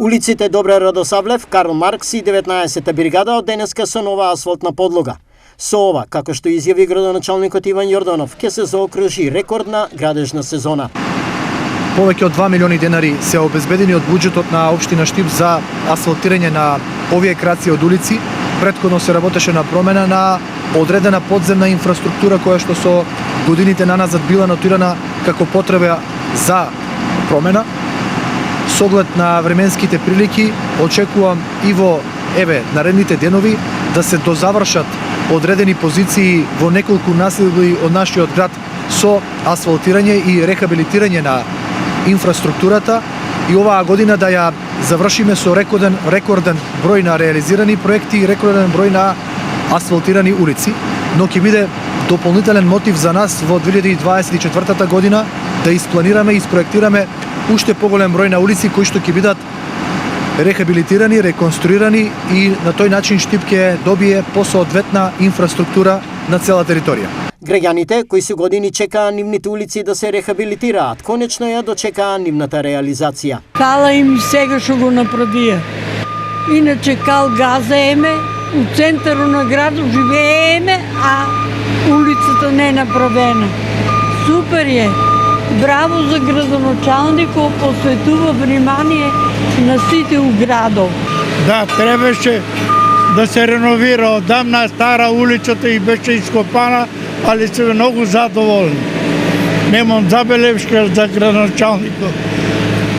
Улиците Добре Радосавлев, Карл Маркс и 19-та бригада од денеска со нова асфалтна подлога. Со ова, како што изјави градоначалникот Иван Јорданов, ќе се заокружи рекордна градежна сезона. Повеќе од 2 милиони денари се обезбедени од буџетот на општина Штип за асфалтирање на овие краци од улици. Претходно се работеше на промена на одредена подземна инфраструктура која што со годините наназад била нотирана како потреба за промена. Со оглед на временските прилики, очекувам и во наредните денови да се дозавршат одредени позиции во неколку населби од нашиот град со асфалтирање и рехабилитирање на инфраструктурата и оваа година да ја завршиме со рекорден број на реализирани проекти и рекорден број на асфалтирани улици, но ќе биде дополнителен мотив за нас во 2024 година да испланираме и испроектираме уште поголем број на улици кои што ќе бидат рехабилитирани, реконструирани и на тој начин Штип ќе добие посоодветна инфраструктура на цела територија. Граѓаните кои со години чекаа нивните улици да се рехабилитираат, конечно ја дочекаа нивната реализација. Фала им сега што го направија. Иначе кал газа еме, у центару на градот живееме, а улицата не е направена. Супер е. Браво за градоначалникот, посветува внимание на сите у градов. Да, требаше да се реновира. Одамна стара улицата и беше ископана, али се многу задоволни. Немам забелешка за градоначалникот.